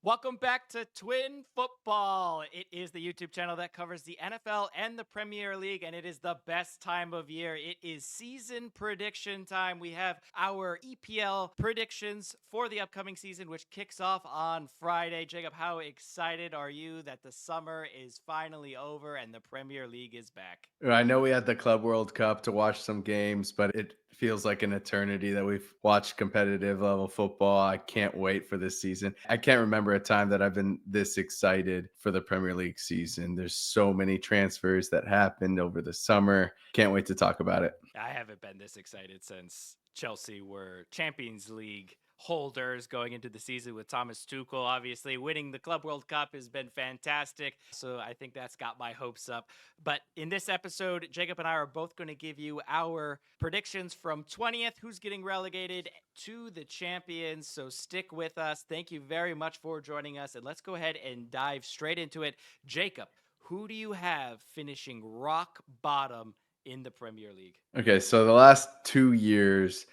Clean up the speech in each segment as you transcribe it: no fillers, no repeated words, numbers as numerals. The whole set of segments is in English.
Welcome back to Twin Football. It is the YouTube channel that covers the NFL and the Premier League, and it is the best time of year. It is season prediction time. We have our EPL predictions for the upcoming season, which kicks off on Friday. Jacob, how excited are you that the summer is finally over and the Premier League is back? I know we had the Club World Cup to watch some games, but it feels like an eternity that we've watched competitive level football. I can't wait for this season. I can't remember a time that I've been this excited for the Premier League season. There's so many transfers that happened over the summer. Can't wait to talk about it. I haven't been this excited since Chelsea were Champions League holders going into the season with Thomas Tuchel. Obviously, winning the Club World Cup has been fantastic. So I think that's got my hopes up. But in this episode, Jacob and I are both going to give you our predictions from 20th, who's getting relegated to the champions. So stick with us. Thank you very much for joining us. And let's go ahead and dive straight into it. Jacob, who do you have finishing rock bottom in the Premier League? Okay, so the last 2 years,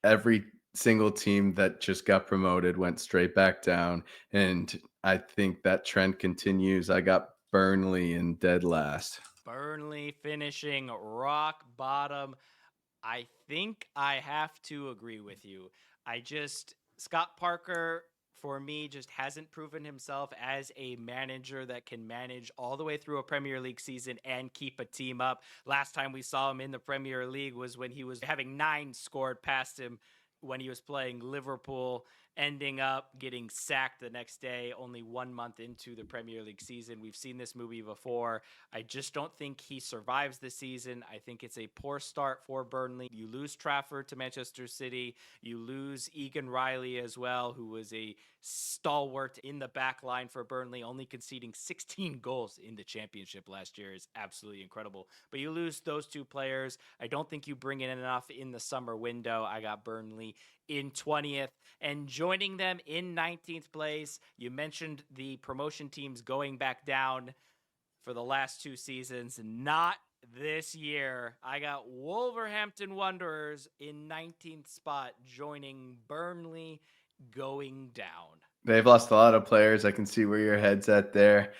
every single team that just got promoted went straight back down. And I think that trend continues. I got Burnley in dead last. Burnley finishing rock bottom. I think I have to agree with you. Scott Parker, for me, just hasn't proven himself as a manager that can manage all the way through a Premier League season and keep a team up. Last time we saw him in the Premier League was when he was having 9 scored past him when he was playing Liverpool, ending up getting sacked the next day, only 1 month into the Premier League season. We've seen this movie before. I just don't think he survives the season. I think it's a poor start for Burnley. You lose Trafford to Manchester City. You lose Egan Riley as well, who was a stalwart in the back line for Burnley, only conceding 16 goals in the championship last year is absolutely incredible. But you lose those two players. I don't think you bring in enough in the summer window. I got Burnley in 20th and joining them in 19th place. You mentioned the promotion teams going back down for the last 2 seasons. Not this year. I got Wolverhampton Wanderers in 19th spot, joining Burnley going down. They've lost a lot of players. I can see where your head's at there.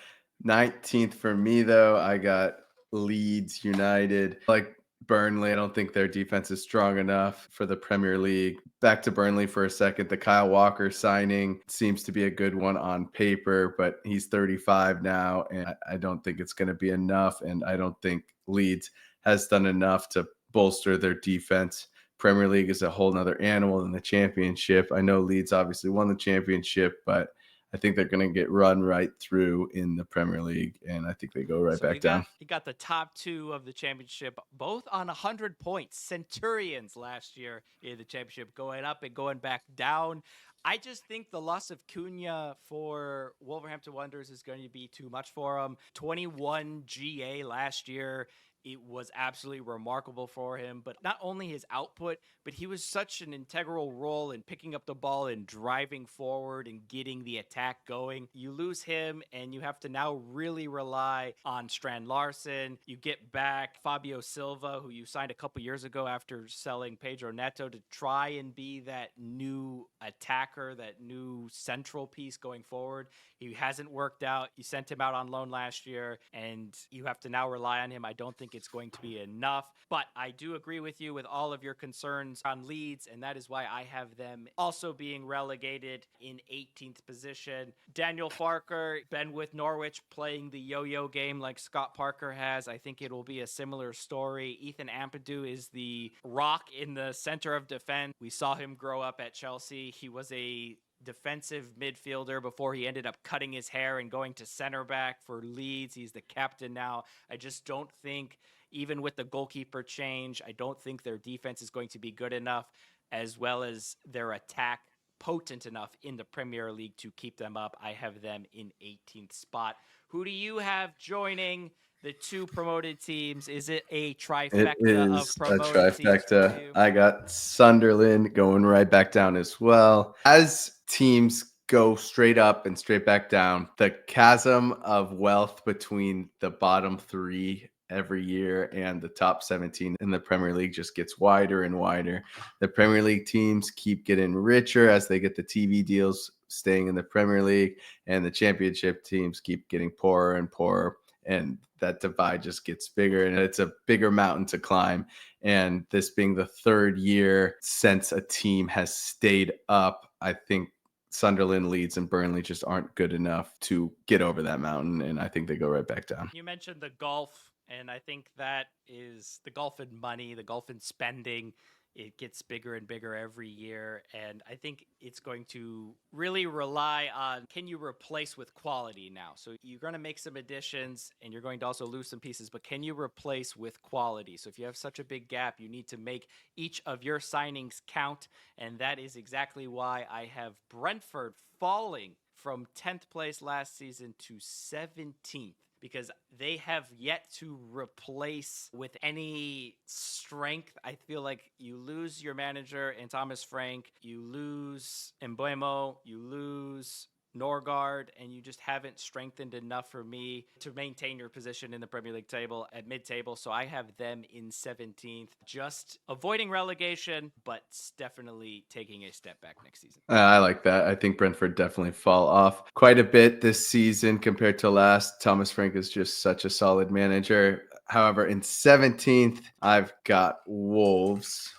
19th for me, though, I got Leeds United. Like Burnley, I don't think their defense is strong enough for the Premier League. Back to Burnley for a second. The Kyle Walker signing seems to be a good one on paper, but he's 35 now, and I don't think it's going to be enough. And I don't think Leeds has done enough to bolster their defense. Premier League is a whole nother animal than the championship. I know Leeds obviously won the championship, but I think they're going to get run right through in the Premier League, and I think they go right So back down. you got the top two of the championship, both on 100 points. Centurions last year in the championship, going up and going back down. I just think the loss of Cunha for Wolverhampton Wanderers is going to be too much for them. 21 GA last year. It was absolutely remarkable for him, but not only his output, but he was such an integral role in picking up the ball and driving forward and getting the attack going. You lose him, and you have to now really rely on Strand Larson. You get back Fabio Silva, who you signed a couple years ago after selling Pedro Neto, to try and be that new attacker, that new central piece going forward. He hasn't worked out. You sent him out on loan last year, and you have to now rely on him. I don't think it's going to be enough, but I do agree with you with all of your concerns on Leeds, and that is why I have them also being relegated in 18th position. Daniel Farker, been with Norwich playing the yo-yo game like Scott Parker has. I think it will be a similar story. Ethan Ampadu is the rock in the center of defense. We saw him grow up at Chelsea. He was a defensive midfielder before he ended up cutting his hair and going to center back for Leeds. He's the captain now. I just don't think, even with the goalkeeper change, I don't think their defense is going to be good enough, as well as their attack potent enough in the Premier League to keep them up. I have them in 18th spot. Who do you have joining the two promoted teams? Is it a It trifecta of is a promoted teams for trifecta. you? I got Sunderland going right back down as well. As teams go straight up and straight back down, the chasm of wealth between the bottom three every year and the top 17 in the Premier League just gets wider and wider. The Premier League teams keep getting richer as they get the TV deals staying in the Premier League, and the championship teams keep getting poorer and poorer. And that divide just gets bigger, and it's a bigger mountain to climb. And this being the third year since a team has stayed up, I think Sunderland, Leeds, and Burnley just aren't good enough to get over that mountain. And I think they go right back down. You mentioned the golf, and I think that is the golf in money, the golf in spending. It gets bigger and bigger every year. And I think it's going to really rely on, can you replace with quality now? So you're going to make some additions and you're going to also lose some pieces, but can you replace with quality? So if you have such a big gap, you need to make each of your signings count. And that is exactly why I have Brentford falling from 10th place last season to 17th, because they have yet to replace with any strength. I feel like you lose your manager in Thomas Frank, you lose Mbuemo, you lose Norgard, and you just haven't strengthened enough for me to maintain your position in the Premier League table at mid-table. So I have them in 17th, just avoiding relegation, but definitely taking a step back next season. I like that. I think Brentford definitely fall off quite a bit this season compared to last. Thomas Frank is just such a solid manager. However, in 17th, I've got Wolves.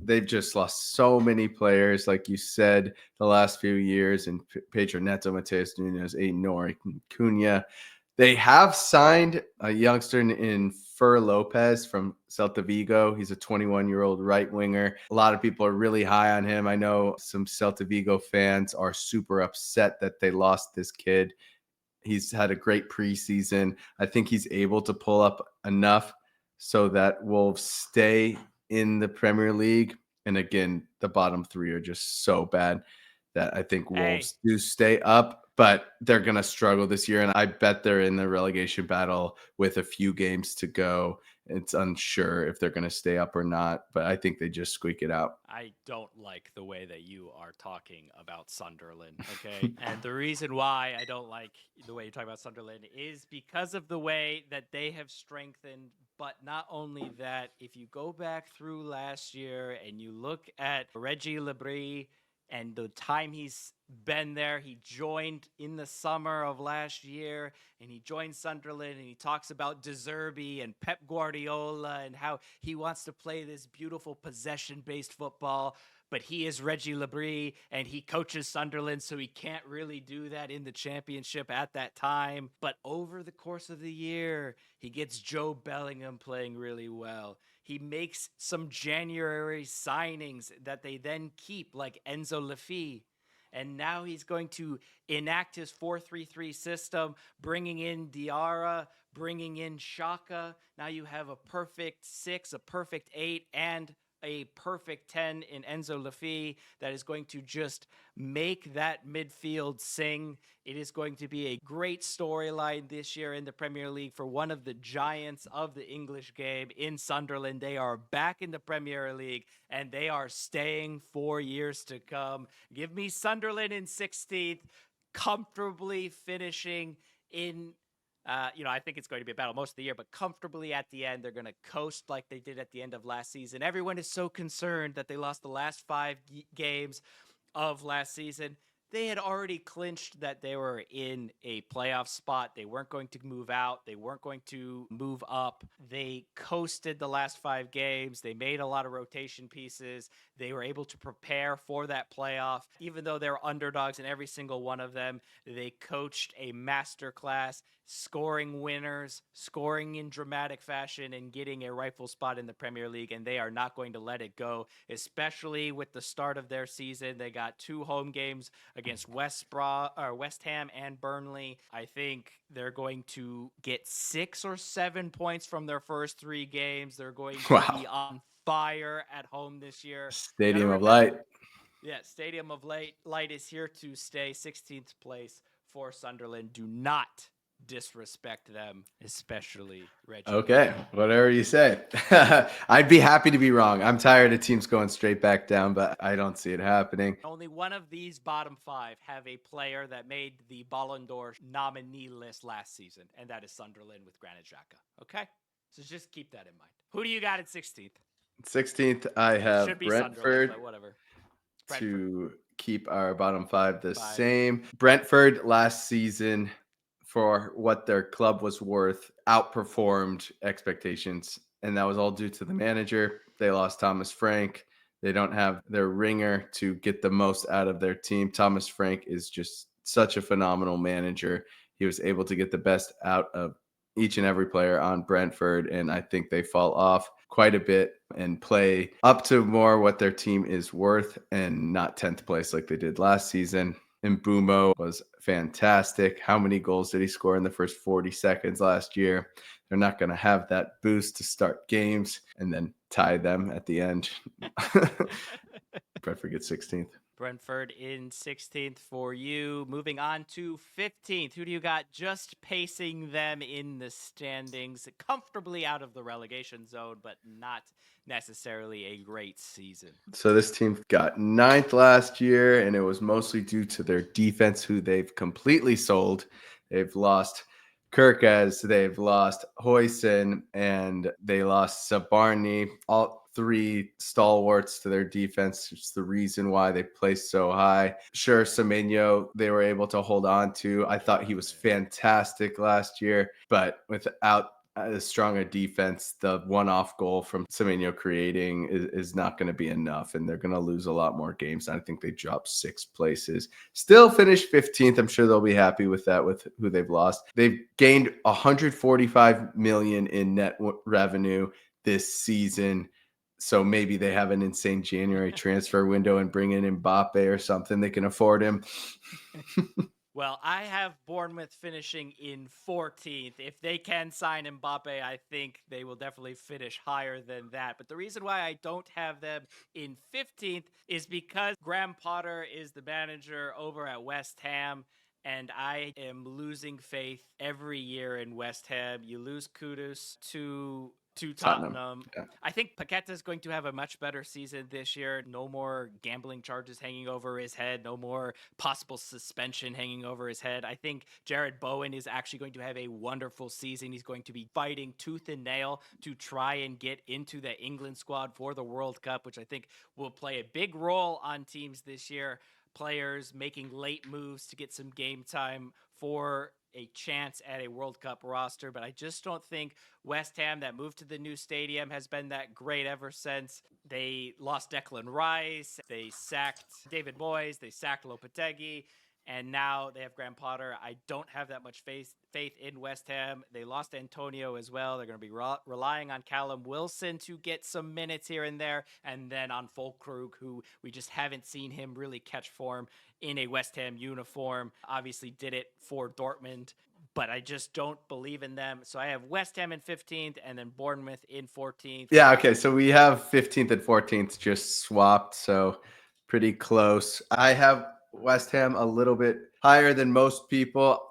They've just lost so many players, like you said, the last few years, and Pedro Neto, Mateus Nunes, Aiden Nori, Cunha. They have signed a youngster in Fer Lopez from Celta Vigo. He's a 21-year-old right winger. A lot of people are really high on him. I know some Celta Vigo fans are super upset that they lost this kid. He's had a great preseason. I think he's able to pull up enough so that Wolves stay in the Premier League. And again, the bottom three are just so bad that I think Wolves do stay up, but they're going to struggle this year. And I bet they're in the relegation battle with a few games to go. It's unsure if they're going to stay up or not, but I think they just squeak it out. I don't like the way that you are talking about Sunderland, okay? And the reason why I don't like the way you talk about Sunderland is because of the way that they have strengthened. But not only that, if you go back through last year and you look at Reggie Lebris and the time he's been there, he joined in the summer of last year, and he joined Sunderland, and he talks about De Zerbi and Pep Guardiola and how he wants to play this beautiful possession-based football. But he is Reggie Lebris, and he coaches Sunderland, so he can't really do that in the championship at that time. But over the course of the year, he gets Joe Bellingham playing really well. He makes some January signings that they then keep, like Enzo Laffi. And now he's going to enact his 4-3-3 system, bringing in Diarra, bringing in Xhaka. Now you have a perfect 6, a perfect 8, and a perfect 10 in Enzo Laffi that is going to just make that midfield sing. It is going to be a great storyline this year in the Premier League for one of the giants of the English game in Sunderland. They are back in the Premier League and they are staying for years to come. Give me Sunderland in 16th, comfortably finishing in I think it's going to be a battle most of the year, but comfortably at the end, they're going to coast like they did at the end of last season. Everyone is so concerned that they lost the last 5 games of last season. They had already clinched that they were in a playoff spot. They weren't going to move out. They weren't going to move up. They coasted the last 5 games. They made a lot of rotation pieces. They were able to prepare for that playoff. Even though they were underdogs in every single one of them, they coached a masterclass, scoring winners, scoring in dramatic fashion, and getting a rightful spot in the Premier League. And they are not going to let it go, especially with the start of their season. They got 2 home games against West Ham and Burnley. I think they're going to get 6 or 7 points from their first 3 games. They're going to be on fire at home this year. Stadium of Light. Yeah, Stadium of Light is here to stay. 16th place for Sunderland. Do not disrespect them, especially Reggie. Okay, whatever you say. I'd be happy to be wrong. I'm tired of teams going straight back down, but I don't see it happening. Only one of these bottom 5 have a player that made the Ballon d'Or nominee list last season, and that is Sunderland with Granit Xhaka. Okay? So just keep that in mind. Who do you got at 16th? 16th, I have Should be Brentford but whatever. to keep our bottom five the Five. same. Brentford last season, for what their club was worth, outperformed expectations. And that was all due to the manager. They lost Thomas Frank. They don't have their ringer to get the most out of their team. Thomas Frank is just such a phenomenal manager. He was able to get the best out of each and every player on Brentford. And I think they fall off quite a bit and play up to more what their team is worth and not 10th place like they did last season. And Bumo was fantastic. How many goals did he score in the first 40 seconds last year? They're not going to have that boost to start games and then tie them at the end. Brentford gets 16th. Brentford in 16th for you. Moving on to 15th. Who do you got just pacing them in the standings? Comfortably out of the relegation zone, but not necessarily a great season. So this team got 9th last year, and it was mostly due to their defense, who they've completely sold. They've lost Kirkaz, they've lost Hoyson, and they lost Sabarni. All three stalwarts to their defense. It's the reason why they placed so high. Sure, Semenyo, they were able to hold on to. I thought he was fantastic last year, but without as strong a defense, the one-off goal from Semenyo creating is not going to be enough, and they're going to lose a lot more games. I think they dropped 6 places. Still finished 15th. I'm sure they'll be happy with that, with who they've lost. They've gained 145 million in net revenue this season. So maybe they have an insane January transfer window and bring in Mbappe or something. They can afford him. Well, I have Bournemouth finishing in 14th. If they can sign Mbappe, I think they will definitely finish higher than that. But the reason why I don't have them in 15th is because Graham Potter is the manager over at West Ham. And I am losing faith every year in West Ham. You lose Kudus to Tottenham. Yeah. I think Paqueta is going to have a much better season this year. No more gambling charges hanging over his head. No more possible suspension hanging over his head. I think Jared Bowen is actually going to have a wonderful season. He's going to be fighting tooth and nail to try and get into the England squad for the World Cup, which I think will play a big role on teams this year. Players making late moves to get some game time for a chance at a World Cup roster, but I just don't think West Ham, that move to the new stadium, has been that great ever since they lost Declan Rice, they sacked David Moyes, they sacked Lopetegui, and now they have Graham Potter. I don't have that much faith in West Ham. They lost Antonio as well. They're going to be relying on Callum Wilson to get some minutes here and there, and then on Fulkrug, who we just haven't seen him really catch form in a West Ham uniform. Obviously did it for Dortmund, but I just don't believe in them. So I have West Ham in 15th and then Bournemouth in 14th. Yeah, okay. So we have 15th and 14th just swapped. So pretty close. I have West Ham a little bit higher than most people.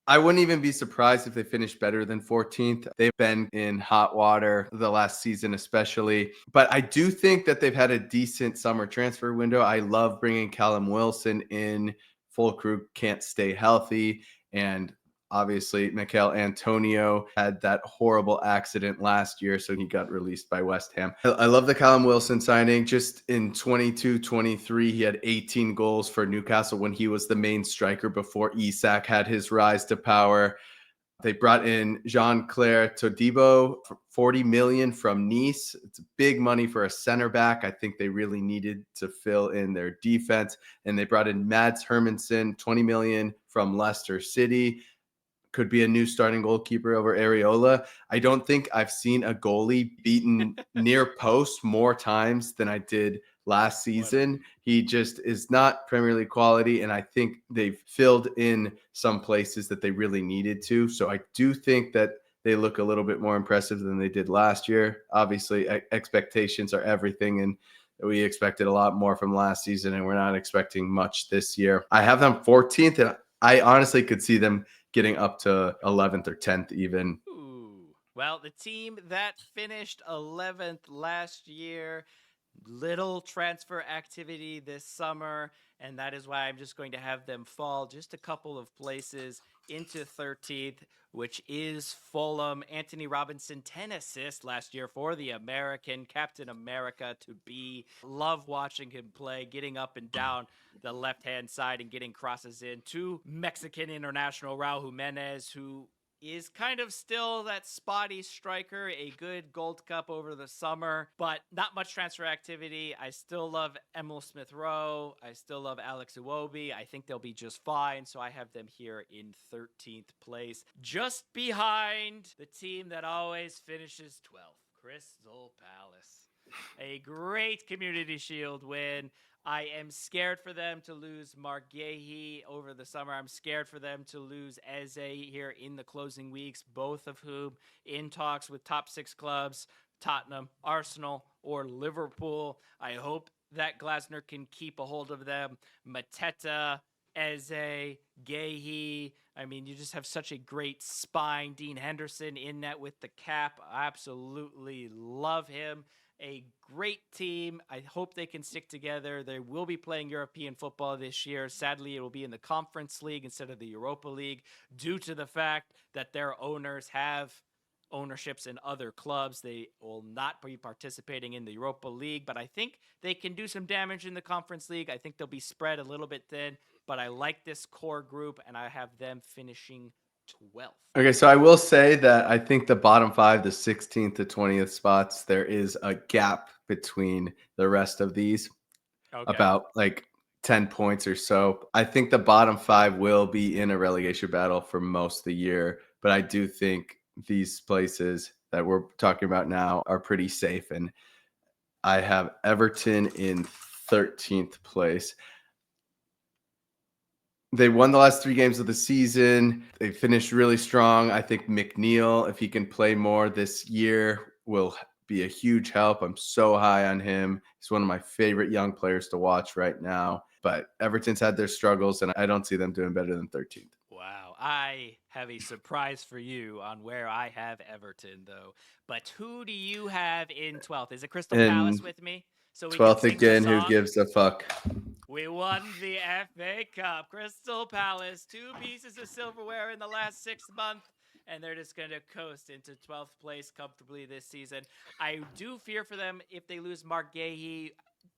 I wouldn't even be surprised if they finish better than 14th. They've been in hot water the last season, especially. But I do think that they've had a decent summer transfer window. I love bringing Callum Wilson in. Fulkrug can't stay healthy. And obviously, Mikel Antonio had that horrible accident last year, so he got released by West Ham. I love the Callum Wilson signing. Just in 22-23, he had 18 goals for Newcastle when he was the main striker before Isak had his rise to power. They brought in Jean-Claire Todibo for 40 million from Nice. It's big money for a center back. I think they really needed to fill in their defense. And they brought in Mads Hermansen, 20 million from Leicester City. Could be a new starting goalkeeper over Areola. I don't think I've seen a goalie beaten near post more times than I did last season. He just is not Premier League quality, and I think they've filled in some places that they really needed to. So I do think that they look a little bit more impressive than they did last year. Obviously, expectations are everything, and we expected a lot more from last season, and we're not expecting much this year. I have them 14th, and I honestly could see them getting up to 11th or 10th even. Ooh. Well, the team that finished 11th last year, little transfer activity this summer, and that is why I'm just going to have them fall just a couple of places into 13th, which is Fulham. Anthony Robinson, 10 assists last year for the American, Captain America to be. Love watching him play, getting up and down the left-hand side and getting crosses in to Mexican international Raul Jimenez, who is kind of still that spotty striker, a good Gold Cup over the summer, but not much transfer activity. I still love Emil Smith Rowe. I still love Alex Iwobi. I think they'll be just fine, so I have them here in 13th place, just behind the team that always finishes 12th, Crystal Palace. A great Community Shield win. I am scared for them to lose Mark Yehi over the summer. I'm scared for them to lose Eze here in the closing weeks, both of whom in talks with top 6 clubs, Tottenham, Arsenal, or Liverpool. I hope that Glasner can keep a hold of them. Mateta, Eze, Gehi. I mean, you just have such a great spine. Dean Henderson in net with the cap. I absolutely love him. A great team. I hope they can stick together. They will be playing European football this year. Sadly, it will be in the Conference League instead of the Europa League due to the fact that their owners have ownerships in other clubs. They will not be participating in the Europa League, but I think they can do some damage in the Conference League. I think they'll be spread a little bit thin, but I like this core group, and I have them finishing 12th. Okay, so I will say that I think the bottom 5, the 16th to 20th spots, there is a gap between the rest of these, Okay. about like 10 points or so. I think the bottom 5 will be in a relegation battle for most of the year, but I do think these places that we're talking about now are pretty safe. And I have Everton in 13th place. They won the last 3 games of the season. They finished really strong. I think McNeil, if he can play more this year, will be a huge help. I'm so high on him. He's one of my favorite young players to watch right now. But Everton's had their struggles, and I don't see them doing better than 13th. Wow. I have a surprise for you on where I have Everton, though. But who do you have in 12th? Is it Crystal Palace And with me? So we can 12th sing the again, who song? gives a fuck? We won the FA Cup. Crystal Palace, 2 pieces of silverware in the last 6 months, and they're just going to coast into 12th place comfortably this season. I do fear for them if they lose Mark Gahey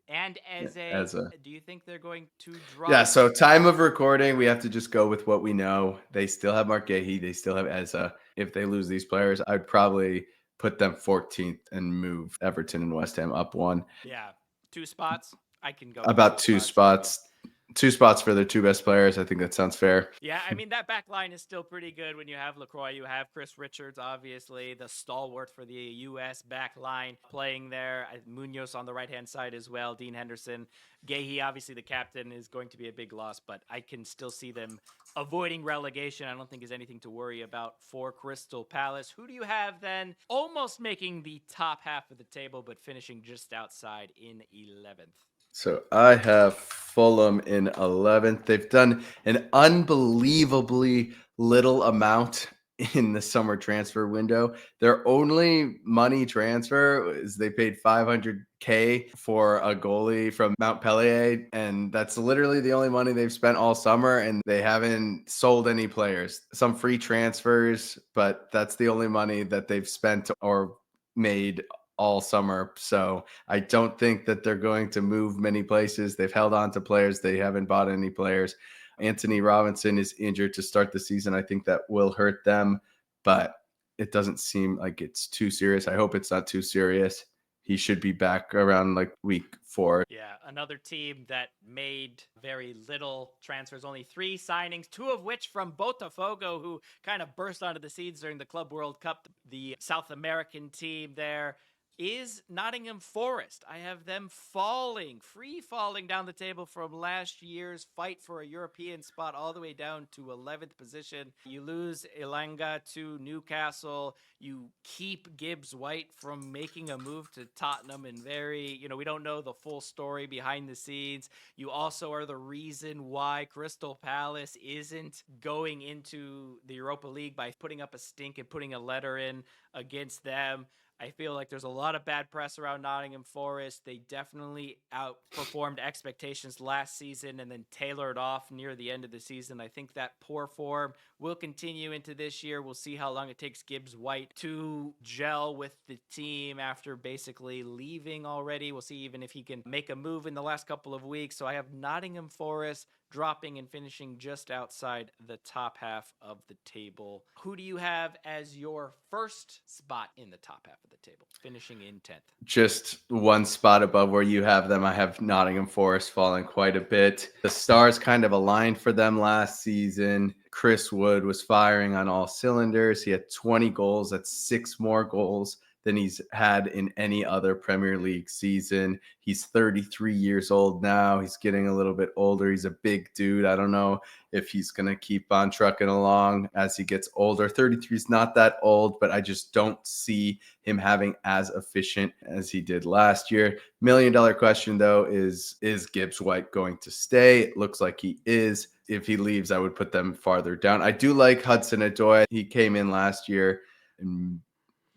and Eze. Do you think they're going to drop? Yeah, so time of recording, we have to just go with what we know. They still have Mark Gahey. They still have Eza. If they lose these players, I'd probably put them 14th and move Everton and West Ham up 1. Yeah, 2 spots. I can go About with 2 spots. 2 spots for their 2 best players. I think that sounds fair. Yeah, I mean, that back line is still pretty good when you have LaCroix. You have Chris Richards, obviously, the stalwart for the U.S. back line playing there. Munoz on the right-hand side as well. Dean Henderson. Gahey, obviously, the captain, is going to be a big loss, but I can still see them avoiding relegation. I don't think there's anything to worry about for Crystal Palace. Who do you have then? Almost making the top half of the table, but finishing just outside in 11th. So I have Fulham in 11th. They've done an unbelievably little amount in the summer transfer window. Their only money transfer is they paid 500K for a goalie from Montpellier, and that's literally the only money they've spent all summer, and they haven't sold any players. Some free transfers, but that's the only money that they've spent or made all summer. So I don't think that they're going to move many places. They've held on to players. They haven't bought any players. Anthony Robinson is injured to start the season. I think that will hurt them, but it doesn't seem like it's too serious. I hope it's not too serious. He should be back around like week 4. Yeah, another team that made very little transfers, only 3 signings, 2 of which from Botafogo, who kind of burst onto the scenes during the Club World Cup, the South American team there. Is Nottingham Forest. I have them free falling down the table from last year's fight for a European spot all the way down to 11th position. You lose Elanga to Newcastle. You keep Gibbs White from making a move to Tottenham, and we don't know the full story behind the scenes. You also are the reason why Crystal Palace isn't going into the Europa League by putting up a stink and putting a letter in against them. I feel like there's a lot of bad press around Nottingham Forest. They definitely outperformed expectations last season and then tailored off near the end of the season. I think that poor form will continue into this year. We'll see how long it takes Gibbs White to gel with the team after basically leaving already. We'll see even if he can make a move in the last couple of weeks. So I have Nottingham Forest dropping and finishing just outside the top half of the table. Who do you have as your first spot in the top half of the table, finishing in 10th? Just one spot above where you have them. I have Nottingham Forest falling quite a bit. The stars kind of aligned for them last season. Chris Wood was firing on all cylinders. He had 20 goals. That's 6 more goals than he's had in any other Premier League season. He's 33 years old now. He's getting a little bit older. He's a big dude. I don't know if he's going to keep on trucking along as he gets older. 33 is not that old, but I just don't see him having as efficient as he did last year. $1 million question, though, is Gibbs White going to stay? It looks like he is. If he leaves, I would put them farther down. I do like Hudson-Odoi. He came in last year and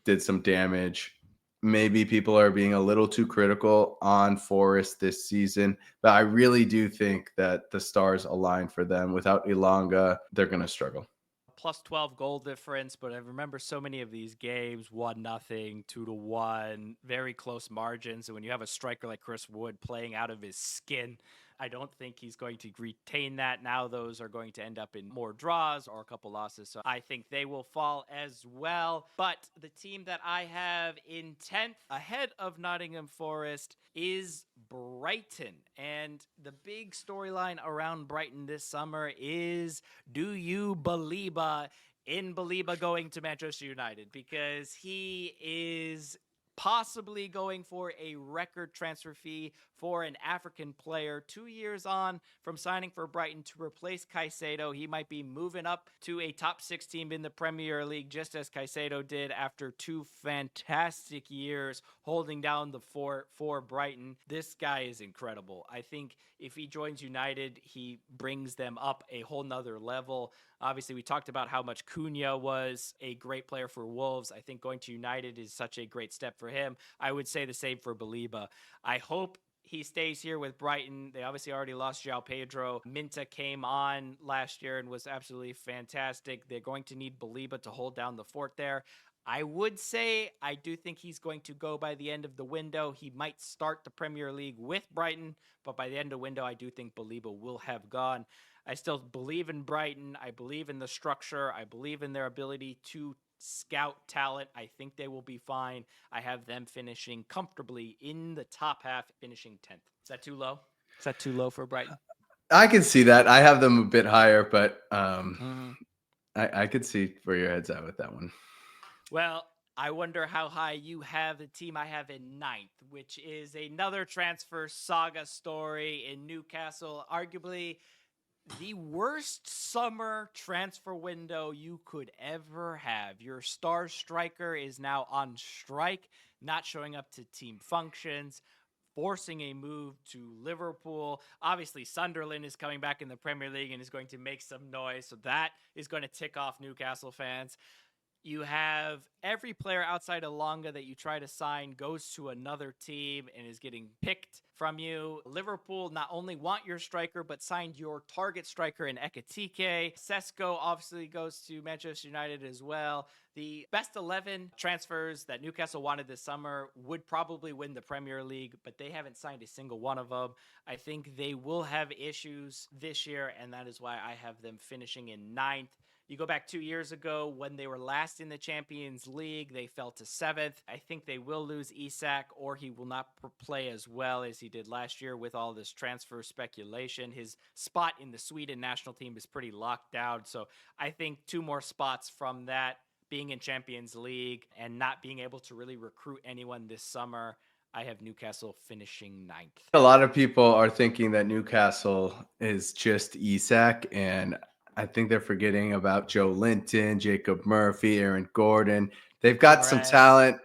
did some damage. Maybe people are being a little too critical on Forest this season, but I really do think that the stars align for them. Without Ilanga, they're going to struggle. Plus 12 goal difference, but I remember so many of these games 1-0, 2-1, very close margins. And when you have a striker like Chris Wood playing out of his skin, I don't think he's going to retain that. Now those are going to end up in more draws or a couple losses. So I think they will fall as well. But the team that I have in 10th ahead of Nottingham Forest is Brighton. And the big storyline around Brighton this summer is, do you believe in Baliba going to Manchester United? Because he is possibly going for a record transfer fee for an African player 2 years on from signing for Brighton to replace Caicedo. He might be moving up to a top 6 team in the Premier League, just as Caicedo did after 2 fantastic years holding down the fort for Brighton. This guy is incredible. I think if he joins United, he brings them up a whole nother level. Obviously, we talked about how much Cunha was a great player for Wolves. I think going to United is such a great step for him. I would say the same for Baliba. I hope he stays here with Brighton. They obviously already lost João Pedro. Minta came on last year and was absolutely fantastic. They're going to need Baliba to hold down the fort there. I would say I do think he's going to go by the end of the window. He might start the Premier League with Brighton, but by the end of the window, I do think Baliba will have gone. I still believe in Brighton. I believe in the structure. I believe in their ability to scout talent. I think they will be fine. I have them finishing comfortably in the top half, finishing 10th. Is that too low? Is that too low for Brighton? I can see that. I have them a bit higher, but I could see where your head's at with that one. Well, I wonder how high you have the team I have in 9th, which is another transfer saga story in Newcastle. Arguably the worst summer transfer window you could ever have. Your star striker is now on strike, not showing up to team functions, forcing a move to Liverpool. Obviously, Sunderland is coming back in the Premier League and is going to make some noise, so that is going to tick off Newcastle fans. You have every player outside of Longa that you try to sign goes to another team and is getting picked from you. Liverpool not only want your striker, but signed your target striker in Ekitike. Sesko obviously goes to Manchester United as well. The best 11 transfers that Newcastle wanted this summer would probably win the Premier League, but they haven't signed a single one of them. I think they will have issues this year, and that is why I have them finishing in 9th. You go back 2 years ago when they were last in the Champions League, they fell to 7th. I think they will lose Isak, or he will not play as well as he did last year with all this transfer speculation. His spot in the Sweden national team is pretty locked down. So I think 2 more spots from that, being in Champions League and not being able to really recruit anyone this summer, I have Newcastle finishing 9th. A lot of people are thinking that Newcastle is just Isak, and I think they're forgetting about Joe Linton, Jacob Murphy, Aaron Gordon. They've got some talent.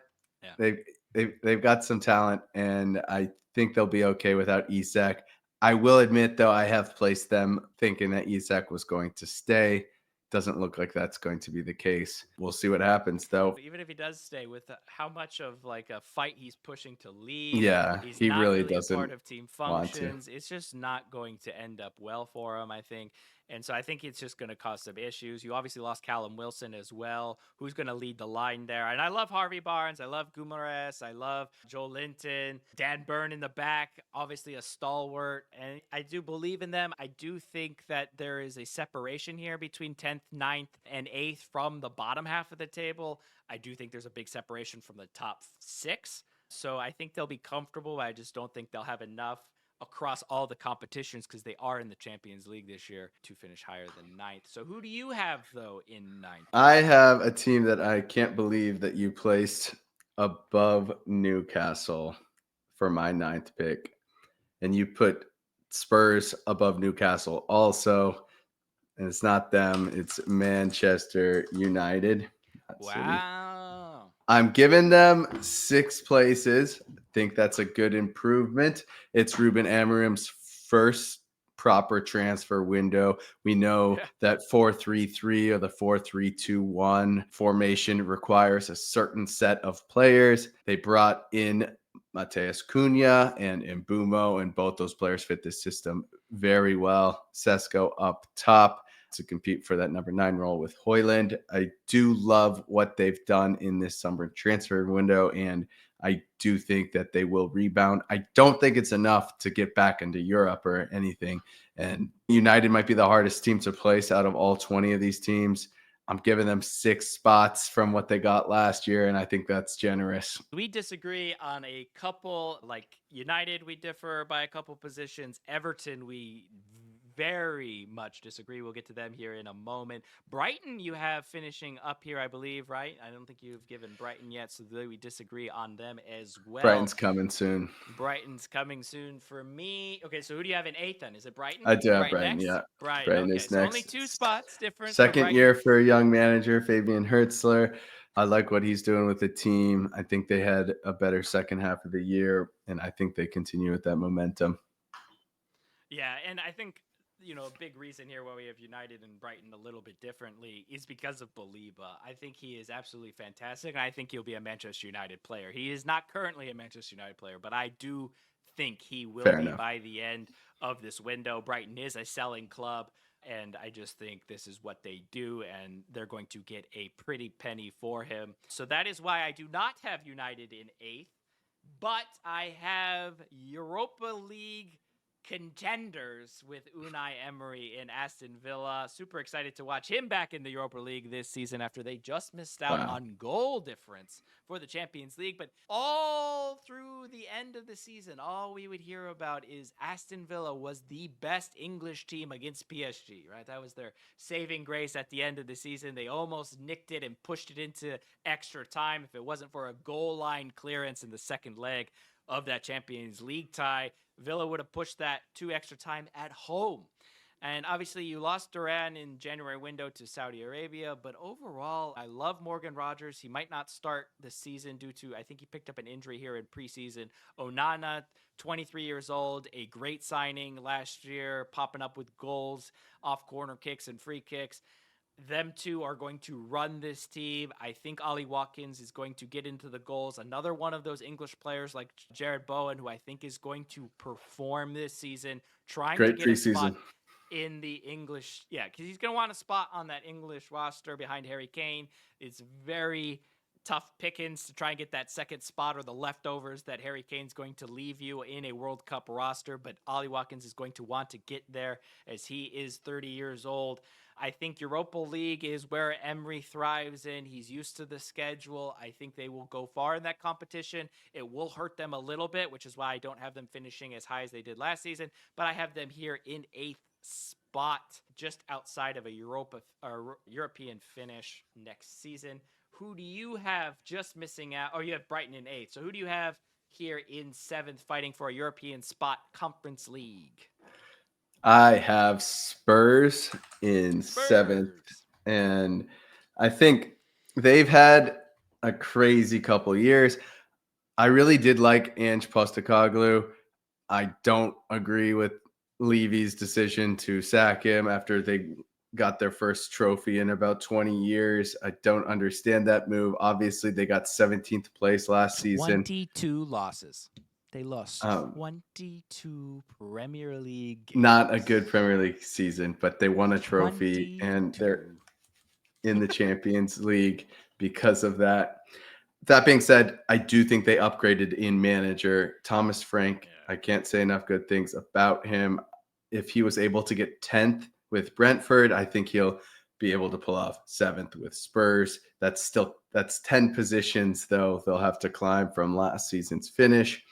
Yeah. They've got some talent, and I think they'll be okay without Isak. I will admit, though, I have placed them thinking that Isak was going to stay. Doesn't look like that's going to be the case. We'll see what happens, though. Even if he does stay, with how much of like a fight he's pushing to leave, Yeah, he's he not really really a part doesn't of team want to. functions. It's just not going to end up well for him, I think. And so I think it's just going to cause some issues. You obviously lost Callum Wilson as well, who's going to lead the line there. And I love Harvey Barnes. I love Guimaraes. I love Joel Linton. Dan Burn in the back, obviously a stalwart. And I do believe in them. I do think that there is a separation here between 10th, 9th, and 8th from the bottom half of the table. I do think there's a big separation from the top 6. So I think they'll be comfortable. But I just don't think they'll have enough across all the competitions, because they are in the Champions League this year, to finish higher than 9th. So who do you have, though, in 9th? I have a team that I can't believe that you placed above Newcastle for my 9th pick. And you put Spurs above Newcastle also. And it's not them, it's Manchester United. That city. Wow. I'm giving them 6 places. I think that's a good improvement. It's Ruben Amorim's first proper transfer window. We know that 4-3-3 or the 4-3-2-1 formation requires a certain set of players. They brought in Mateus Cunha and Mbumo, and both those players fit this system very well. Sesko up top to compete for that number 9 role with Højlund. I do love what they've done in this summer transfer window, and I do think that they will rebound. I don't think it's enough to get back into Europe or anything, and United might be the hardest team to place out of all 20 of these teams. I'm giving them 6 spots from what they got last year, and I think that's generous. We disagree on a couple. Like United, we differ by a couple positions. Everton, we very much disagree. We'll get to them here in a moment. Brighton, you have finishing up here, I believe, right? I don't think you've given Brighton yet, so we disagree on them as well. Brighton's coming soon. Brighton's coming soon for me. Okay, so who do you have in 8th then? Is it Brighton? I do have Brighton Brighton, next? yeah. Brighton okay, is so next. only 2 spots difference. Second year for a young manager, Fabian Hertzler. I like what he's doing with the team. I think they had a better second half of the year, and I think they continue with that momentum. Yeah, and I think, a big reason here why we have United and Brighton a little bit differently is because of Baliba. I think he is absolutely fantastic, and I think he'll be a Manchester United player. He is not currently a Manchester United player, but I do think he will Fair be enough. by the end of this window. Brighton is a selling club, and I just think this is what they do, and they're going to get a pretty penny for him. So that is why I do not have United in 8th, but I have Europa League contenders with Unai Emery in Aston Villa. Super excited to watch him back in the Europa League this season after they just missed out on goal difference for the Champions League. But all through the end of the season, all we would hear about is Aston Villa was the best English team against PSG, right? That was their saving grace at the end of the season. They almost nicked it and pushed it into extra time if it wasn't for a goal line clearance in the second leg of that Champions League tie. Villa would have pushed that to extra time at home. And obviously, you lost Duran in January window to Saudi Arabia. But overall, I love Morgan Rogers. He might not start the season due to, I think he picked up an injury here in preseason. Onana, 23 years old, a great signing last year, popping up with goals off corner kicks and free kicks. Them two are going to run this team. I think Ollie Watkins is going to get into the goals. Another one of those English players like Jared Bowen, who I think is going to perform this season, trying to get a spot in the English. Yeah, because he's going to want a spot on that English roster behind Harry Kane. It's very tough pickings to try and get that second spot or the leftovers that Harry Kane's going to leave you in a World Cup roster. But Ollie Watkins is going to want to get there as he is 30 years old. I think Europa League is where Emery thrives in. He's used to the schedule. I think they will go far in that competition. It will hurt them a little bit, which is why I don't have them finishing as high as they did last season. But I have them here in 8th spot, just outside of a European finish next season. Who do you have just missing out? Oh, you have Brighton in 8th. So who do you have here in 7th fighting for a European spot, Conference League? I have Spurs in 7th, and I think they've had a crazy couple years. I really did like Ange Postecoglou. I don't agree with Levy's decision to sack him after they got their first trophy in about 20 years. I don't understand that move. Obviously, they got 17th place last season. 22 losses. They lost Um, 22 Premier League Not a good games. Premier League season, but they won a trophy and they're 22. in the Champions League because of that. That being said, I do think they upgraded in manager Thomas Frank. Yeah. I can't say enough good things about him. If he was able to get 10th with Brentford, I think he'll be able to pull off 7th with Spurs. That's 10 positions though they'll have to climb from last season's finish.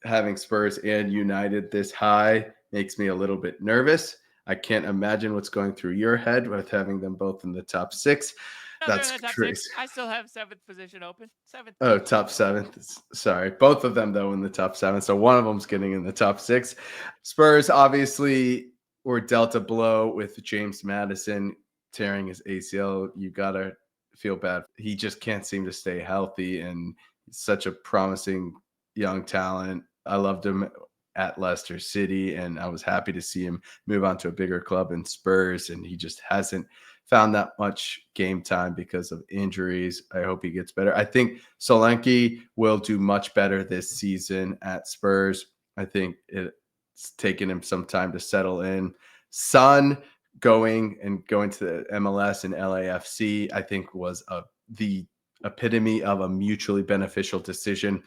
Having Spurs and United this high makes me a little bit nervous. I can't imagine what's going through your head with having them both in the top 6. No, they're in That's the top crazy. six. I still have seventh position open. Seventh Oh, position top open. 7th. Sorry. Both of them, though, in the top 7. So one of them's getting in the top 6. Spurs obviously were dealt a blow with James Madison tearing his ACL. You got to feel bad. He just can't seem to stay healthy, and he's such a promising young talent. I loved him at Leicester City, and I was happy to see him move on to a bigger club in Spurs, and he just hasn't found that much game time because of injuries. I hope he gets better. I think Solanke will do much better this season at Spurs. I think it's taken him some time to settle in. Son going to the MLS and LAFC, I think was the epitome of a mutually beneficial decision.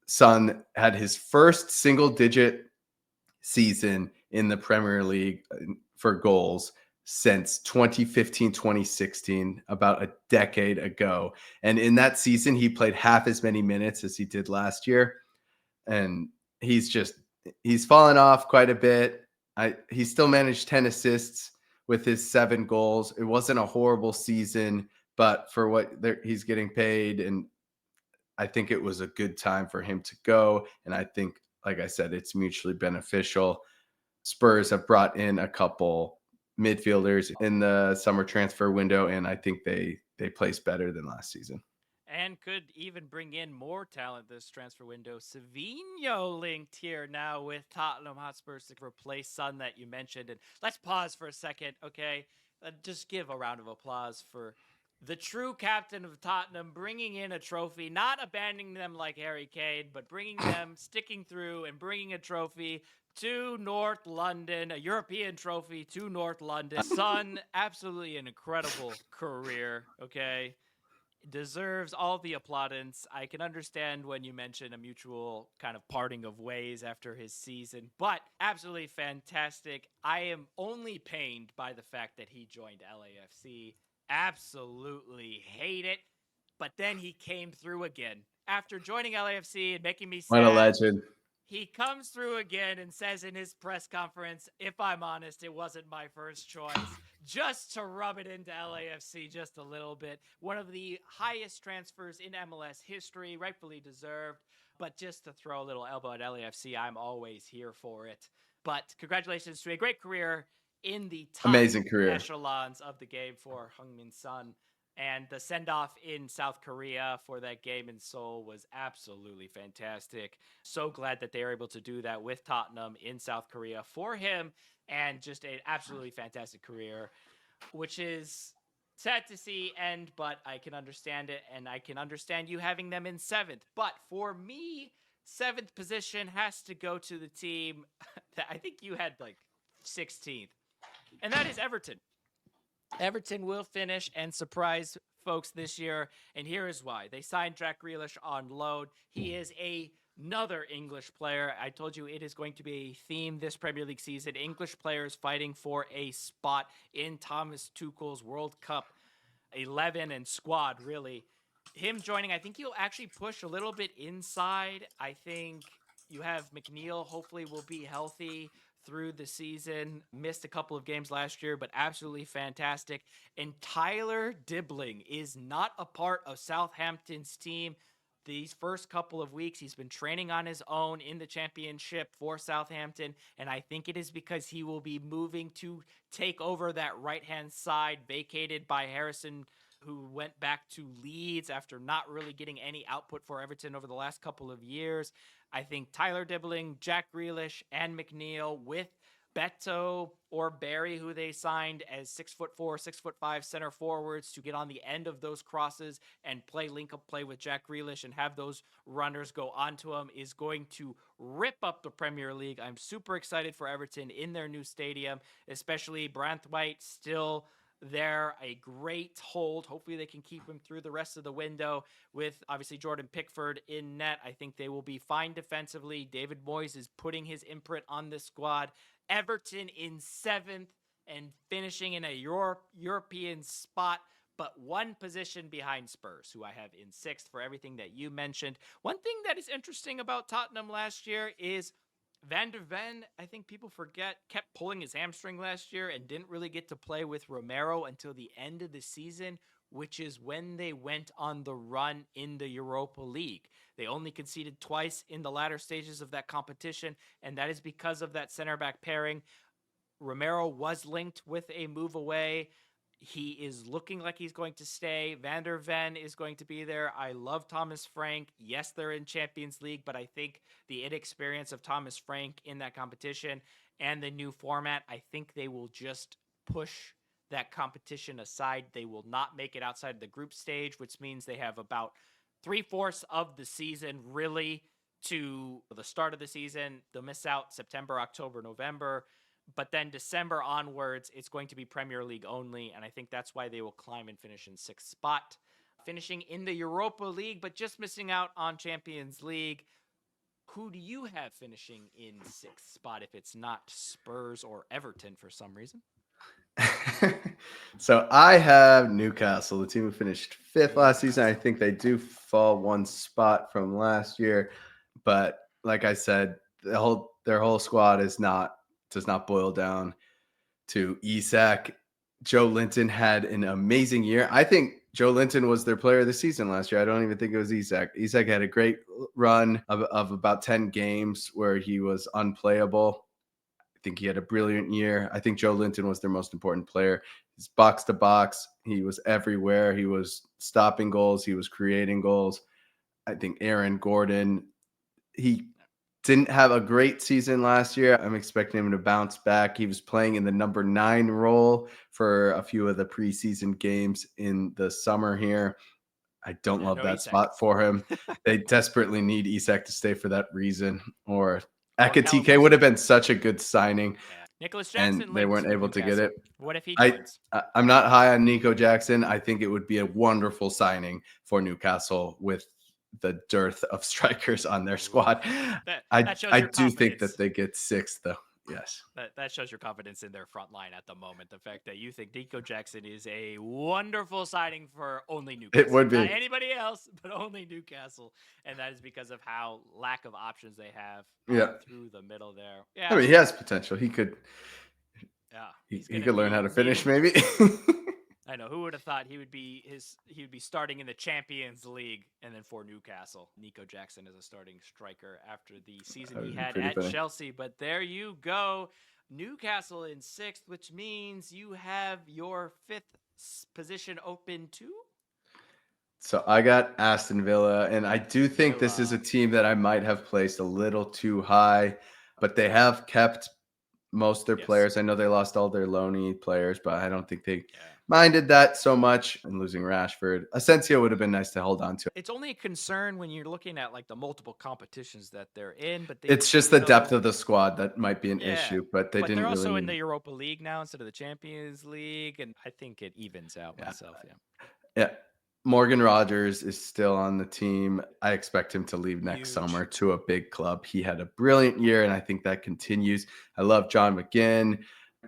Son had his first single digit season in the Premier League for goals since 2015, 2016, about a decade ago. And in that season, he played half as many minutes as he did last year. And he's fallen off quite a bit. He still managed 10 assists with his 7 goals. It wasn't a horrible season, but for what he's getting paid, and I think it was a good time for him to go. And I think, like I said, it's mutually beneficial. Spurs have brought in a couple midfielders in the summer transfer window, and I think they place better than last season. And could even bring in more talent this transfer window. Savinho linked here now with Tottenham Hotspurs to replace Son that you mentioned. And let's pause for a second, okay? Just give a round of applause for the true captain of Tottenham bringing in a trophy, not abandoning them like Harry Kane, but bringing them, sticking through and bringing a trophy to North London, a European trophy to North London. Son, absolutely an incredible career, okay? Deserves all the applaudance. I can understand when you mention a mutual kind of parting of ways after his season, but absolutely fantastic. I am only pained by the fact that he joined LAFC. Absolutely hate it. But then he came through again. After joining LAFC and making me What a sad, legend. he comes through again and says in his press conference, if I'm honest, it wasn't my first choice. Just to rub it into LAFC just a little bit. One of the highest transfers in MLS history, rightfully deserved. But just to throw a little elbow at LAFC, I'm always here for it. But congratulations to a great career in the top Amazing career. echelons of the game for Heung-min Son. And the send-off in South Korea for that game in Seoul was absolutely fantastic. So glad that they were able to do that with Tottenham in South Korea for him, and just an absolutely fantastic career, which is sad to see end, but I can understand it, and I can understand you having them in 7th. But for me, 7th position has to go to the team that I think you had like 16th, and that is Everton. Everton will finish and surprise folks this year, and here is why. They signed Jack Grealish on loan. He is another English player. I told you it is going to be a theme this Premier League season. English players fighting for a spot in Thomas Tuchel's World Cup 11 and squad, really. Him joining, I think he'll actually push a little bit inside. I think you have McNeil, hopefully, will be healthy through the season. Missed a couple of games last year, but absolutely fantastic. And Tyler Dibbling is not a part of Southampton's team. These first couple of weeks, he's been training on his own in the championship for Southampton, and I think it is because he will be moving to take over that right-hand side vacated by Harrison, who went back to Leeds after not really getting any output for Everton over the last couple of years. I think Tyler Dibbling, Jack Grealish, and McNeil with Beto or Barry, who they signed as 6'4", 6'5" center forwards to get on the end of those crosses and play link up play with Jack Grealish and have those runners go onto him, is going to rip up the Premier League. I'm super excited for Everton in their new stadium, especially Branthwaite still there, a great hold. Hopefully they can keep him through the rest of the window with obviously Jordan Pickford in net. I think they will be fine defensively. David Moyes is putting his imprint on this squad. Everton in 7th and finishing in a European spot, but one position behind Spurs, who I have in 6th for everything that you mentioned. One thing that is interesting about Tottenham last year is Van der Ven, I think people forget, kept pulling his hamstring last year and didn't really get to play with Romero until the end of the season, which is when they went on the run in the Europa League. They only conceded twice in the latter stages of that competition, and that is because of that center back pairing. Romero was linked with a move away. He is looking like he's going to stay. Van der Ven is going to be there. I love Thomas Frank. Yes, they're in Champions League, but I think the inexperience of Thomas Frank in that competition and the new format, I think they will just push that competition aside. They will not make it outside of the group stage, which means they have about 3/4 of the season really to the start of the season. They'll miss out September, October, November. But then December onwards, it's going to be Premier League only, and I think that's why they will climb and finish in 6th spot. Finishing in the Europa League, but just missing out on Champions League. Who do you have finishing in 6th spot if it's not Spurs or Everton for some reason? So I have Newcastle, the team who finished 5th last season. I think they do fall one spot from last year, but like I said, their whole squad does not boil down to Isak. Joe Linton had an amazing year. I think Joe Linton was their player of the season last year. I don't even think it was Isak. Isak had a great run of about 10 games where he was unplayable. I think he had a brilliant year. I think Joe Linton was their most important player. He's box to box. He was everywhere. He was stopping goals. He was creating goals. I think Aaron Gordon, he didn't have a great season last year. I'm expecting him to bounce back. He was playing in the number 9 role for a few of the preseason games in the summer here. I don't love that Isak. spot for him. They desperately need Isak to stay for that reason. Or Callum Ekatike would have been such a good signing. Yeah. Nicholas And Jackson they linked weren't with able to get it. Newcastle. What if he I, joins? I'm not high on Nico Jackson. I think it would be a wonderful signing for Newcastle with the dearth of strikers on their squad. That shows I your do think confidence. that they get 6th, though. Yes. That shows your confidence in their front line at the moment. The fact that you think Nico Jackson is a wonderful signing for only Newcastle. It would be. Not anybody else, but only Newcastle. And that is because of how lack of options they have through the middle there. Yeah. I mean, he has potential. He could He's he could learn how to finish, leading. maybe. I know. Who would have thought he would be starting in the Champions League and then for Newcastle. Nico Jackson is a starting striker after the season he had at Chelsea. But there you go. Newcastle in 6th, which means you have your 5th position open too. So I got Aston Villa, and I do think this is a team that I might have placed a little too high, but they have kept most of their players. I know they lost all their loanee players, but I don't think they minded that so much. And losing Rashford, Asensio would have been nice to hold on to. It's only a concern when you're looking at like the multiple competitions that they're in, but it's just the depth of the squad that might be an issue. But they didn't. They're really also in the Europa League now instead of the Champions League, and I think it evens out myself. Yeah. Morgan Rogers is still on the team. I expect him to leave next summer to a big club. He had a brilliant year, and I think that continues. I love John McGinn.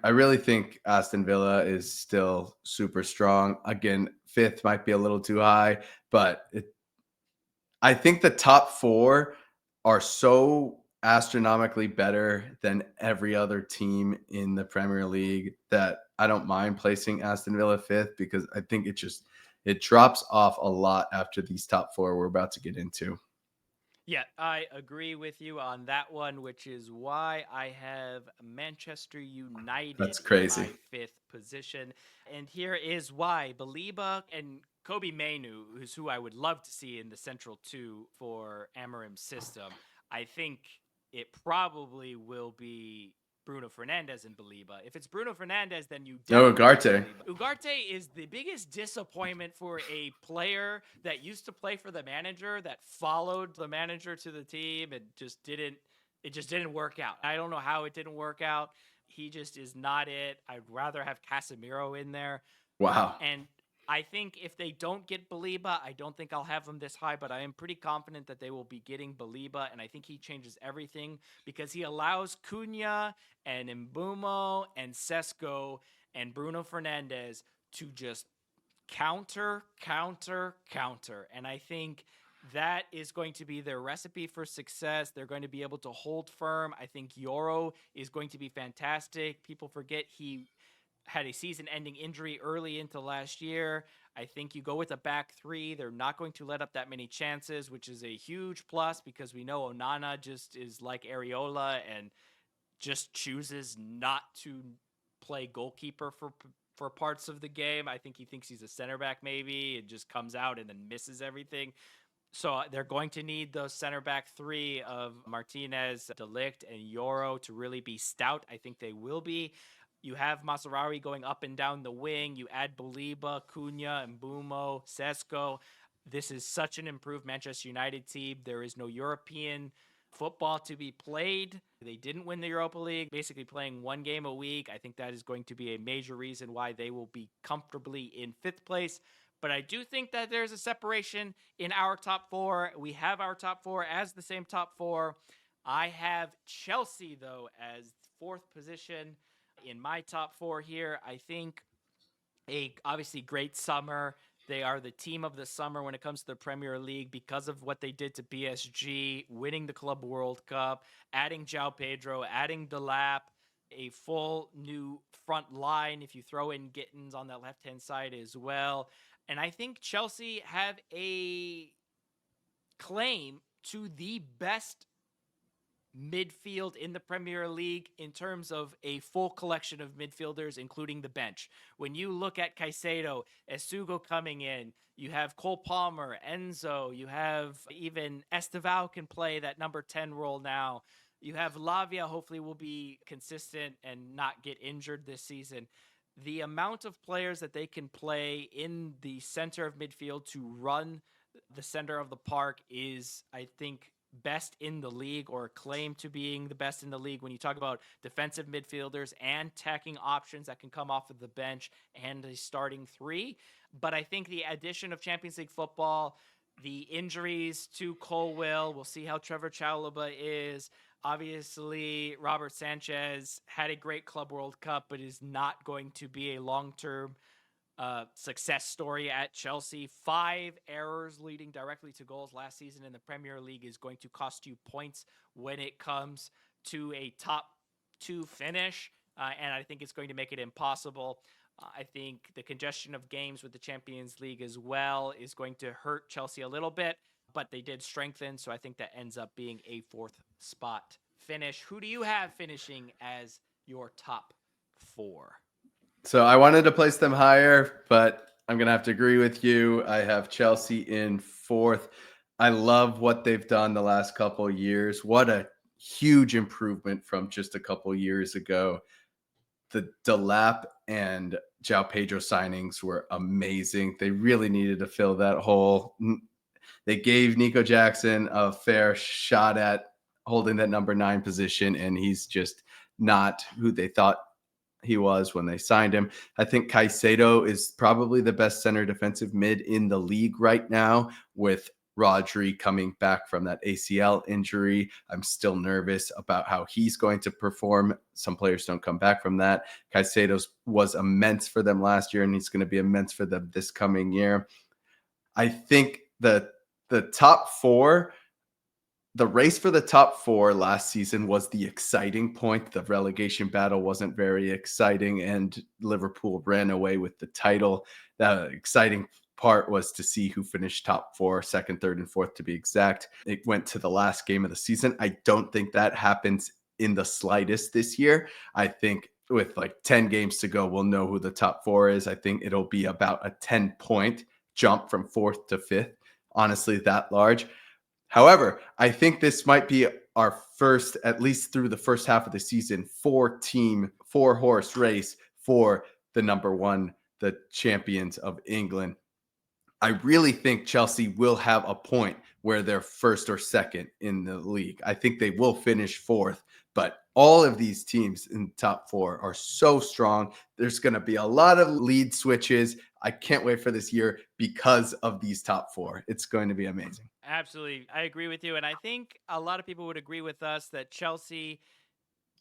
I really think Aston Villa is still super strong. Again, 5th might be a little too high, but I think the top 4 are so astronomically better than every other team in the Premier League that I don't mind placing Aston Villa 5th, because I think it drops off a lot after these top 4 we're about to get into. Yeah, I agree with you on that one, which is why I have Manchester United That's crazy. in my 5th position. And here is why. Baliba and Kobe Mainu, who's who I would love to see in the central 2 for Amorim's system. I think it probably will be Bruno Fernandes and Baliba. If it's Bruno Fernandes, then you No, definitely need Ugarte. Baliba. Ugarte is the biggest disappointment for a player that used to play for the manager, that followed the manager to the team and it just didn't work out. I don't know how it didn't work out. He just is not it. I'd rather have Casemiro in there. Wow. And I think if they don't get Baliba, I don't think I'll have them this high, but I am pretty confident that they will be getting Baliba, and I think he changes everything because he allows Cunha and Mbumo and Sesko and Bruno Fernandes to just counter, counter, counter. And I think that is going to be their recipe for success. They're going to be able to hold firm. I think Yoro is going to be fantastic. People forget he had a season-ending injury early into last year. I think you go with a back three. They're not going to let up that many chances, which is a huge plus because we know Onana just is like Areola and just chooses not to play goalkeeper for parts of the game. I think he thinks he's a center back maybe and just comes out and then misses everything. So they're going to need those center back three of Martinez, De Ligt, and Yoro to really be stout. I think they will be. You have Masraoui going up and down the wing. You add Baliba, Cunha, and Mbumo, Sesko. This is such an improved Manchester United team. There is no European football to be played. They didn't win the Europa League, basically playing one game a week. I think that is going to be a major reason why they will be comfortably in fifth place. But I do think that there's a separation in our top four. We have our top four as the same top four. I have Chelsea, though, as fourth position in my top four here. I think a obviously great summer. They are the team of the summer when it comes to the Premier League because of what they did to PSG, winning the Club World Cup, adding João Pedro, adding Delap, a full new front line if you throw in Gittins on that left-hand side as well. And I think Chelsea have a claim to the best midfield in the Premier League in terms of a full collection of midfielders, including the bench. When you look at Caicedo, Esugo coming in, you have Cole Palmer, Enzo, you have even Estevao can play that number 10 role now. You have Lavia, hopefully will be consistent and not get injured this season. The amount of players that they can play in the center of midfield to run the center of the park is, I think, best in the league, or claim to being the best in the league when you talk about defensive midfielders and attacking options that can come off of the bench and a starting three. But I think the addition of Champions League football, the injuries to Colwill, we'll see how Trevor Chalobah is. Obviously, Robert Sanchez had a great Club World Cup, but is not going to be a long-term success story at Chelsea. 5 errors leading directly to goals last season in the Premier League is going to cost you points when it comes to a top 2 finish, and I think it's going to make it impossible. I think the congestion of games with the Champions League as well is going to hurt Chelsea a little bit, but they did strengthen, so I think that ends up being a 4th spot finish. Who do you have finishing as your top 4? So I wanted to place them higher, but I'm going to have to agree with you. I have Chelsea in 4th. I love what they've done the last couple of years. What a huge improvement from just a couple of years ago. The Delap and João Pedro signings were amazing. They really needed to fill that hole. They gave Nico Jackson a fair shot at holding that number 9 position, and he's just not who they thought he was when they signed him. I think Caicedo is probably the best center defensive mid in the league right now, with Rodri coming back from that ACL injury. I'm still nervous about how he's going to perform. Some players don't come back from that. Caicedo was immense for them last year, and he's going to be immense for them this coming year. I think the top 4, the race for the top 4 last season was the exciting point. The relegation battle wasn't very exciting, and Liverpool ran away with the title. The exciting part was to see who finished top 4, 2nd, 3rd, and 4th to be exact. It went to the last game of the season. I don't think that happens in the slightest this year. I think with like 10 games to go, we'll know who the top 4 is. I think it'll be about a 10-point jump from 4th to 5th. Honestly, that large. However, I think this might be our first, at least through the first half of the season, four horse race for the number one, the champions of England. I really think Chelsea will have a point where they're first or second in the league. I think they will finish fourth, but all of these teams in the top four are so strong. There's going to be a lot of lead switches. I can't wait for this year because of these top four. It's going to be amazing. Absolutely. I agree with you. And I think a lot of people would agree with us that Chelsea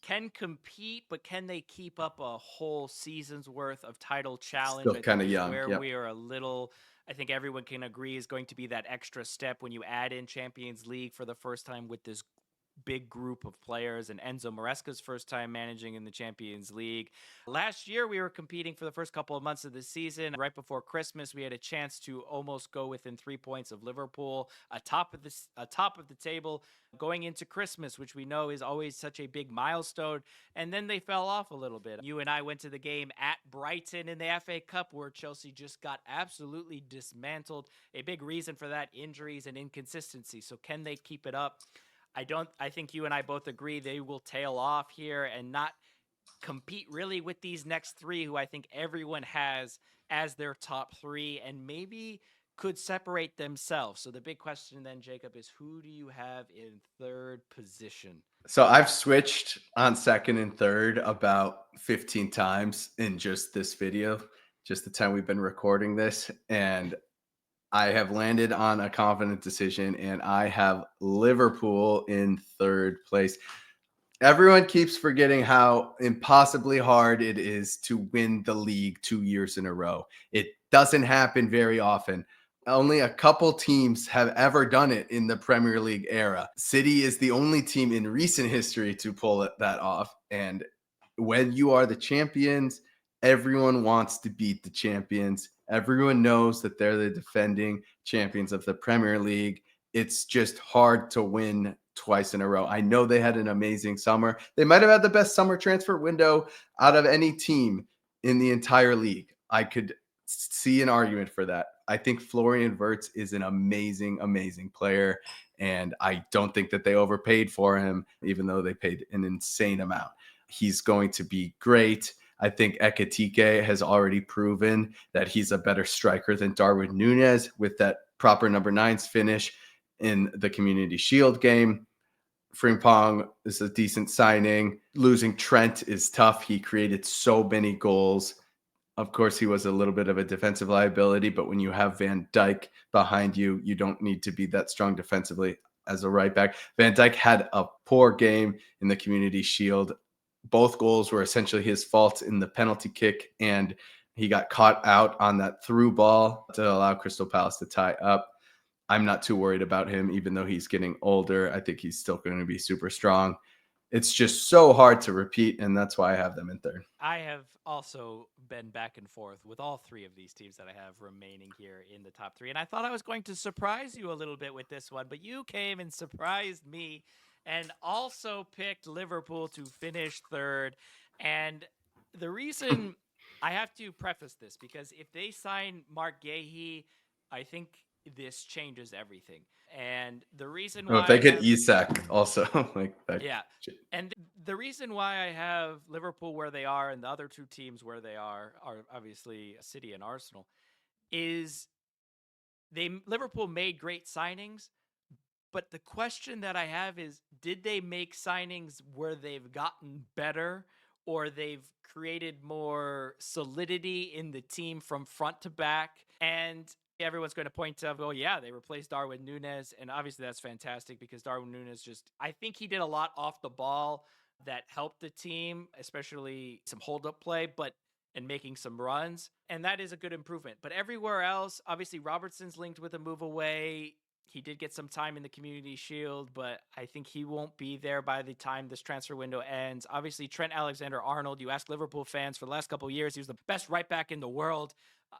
can compete, but can they keep up a whole season's worth of title challenge? Still I kind think of is young. where Yep. we are a little. I think everyone can agree is going to be that extra step when you add in Champions League for the first time with this big group of players, and Enzo Maresca's first time managing in the Champions League. Last year, we were competing for the first couple of months of the season. Right before Christmas, we had a chance to almost go within 3 points of Liverpool, atop of the table going into Christmas, which we know is always such a big milestone. And then they fell off a little bit. You and I went to the game at Brighton in the FA Cup where Chelsea just got absolutely dismantled. A big reason for that, injuries and inconsistency. So can they keep it up? I think you and I both agree they will tail off here and not compete really with these next three, who I think everyone has as their top three and maybe could separate themselves. So the big question then, Jacob, is who do you have in third position? So I've switched on second and third about 15 times in just this video, just the time we've been recording this. And I have landed on a confident decision, and I have Liverpool in third place. Everyone keeps forgetting how impossibly hard it is to win the league 2 years in a row. It doesn't happen very often. Only a couple teams have ever done it in the Premier League era. City is the only team in recent history to pull that off. And when you are the champions, everyone wants to beat the champions. Everyone knows that they're the defending champions of the Premier League. It's just hard to win twice in a row. I know they had an amazing summer. They might have had the best summer transfer window out of any team in the entire league. I could see an argument for that. I think Florian Wirtz is an amazing, amazing player. And I don't think that they overpaid for him, even though they paid an insane amount. He's going to be great. I think Ekitike has already proven that he's a better striker than Darwin Núñez with that proper number nines finish in the Community Shield game. Frimpong is a decent signing. Losing Trent is tough. He created so many goals. Of course, he was a little bit of a defensive liability, but when you have Van Dijk behind you, you don't need to be that strong defensively as a right back. Van Dijk had a poor game in the Community Shield. Both goals were essentially his fault in the penalty kick, and he got caught out on that through ball to allow Crystal Palace to tie up. I'm not too worried about him, even though he's getting older. I think he's still going to be super strong. It's just so hard to repeat, and that's why I have them in third. I have also been back and forth with all three of these teams that I have remaining here in the top three. And I thought I was going to surprise you a little bit with this one, but you came and surprised me and also picked Liverpool to finish third. And the reason I have to preface this, because if they sign Mark Gahey, I think this changes everything. And the reason Oh, if why they I get have Isak also, like that. yeah. And the reason why I have Liverpool where they are and the other two teams where they are obviously City and Arsenal is Liverpool made great signings, but the question that I have is did they make signings where they've gotten better or they've created more solidity in the team from front to back? And everyone's going to point to, oh, yeah, they replaced Darwin Núñez. And obviously that's fantastic because Darwin Núñez I think he did a lot off the ball that helped the team, especially some hold up play, and making some runs. And that is a good improvement. But everywhere else, obviously Robertson's linked with a move away. He did get some time in the Community Shield, but I think he won't be there by the time this transfer window ends. Obviously, Trent Alexander-Arnold, you ask Liverpool fans for the last couple of years, he was the best right back in the world.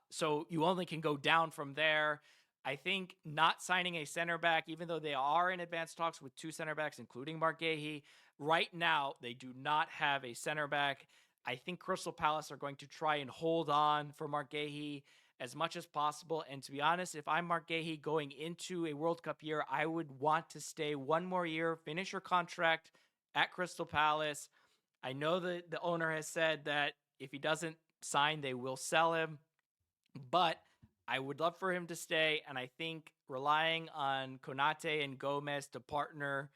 So you only can go down from there. I think not signing a center back, even though they are in advanced talks with two center backs, including Mark Gahey, right now they do not have a center back. I think Crystal Palace are going to try and hold on for Mark Gahey as much as possible. And to be honest, if I'm Mark Gahey going into a World Cup year, I would want to stay one more year, finish your contract at Crystal Palace. I know that the owner has said that if he doesn't sign, they will sell him, but I would love for him to stay. And I think relying on Konate and Gomez to partner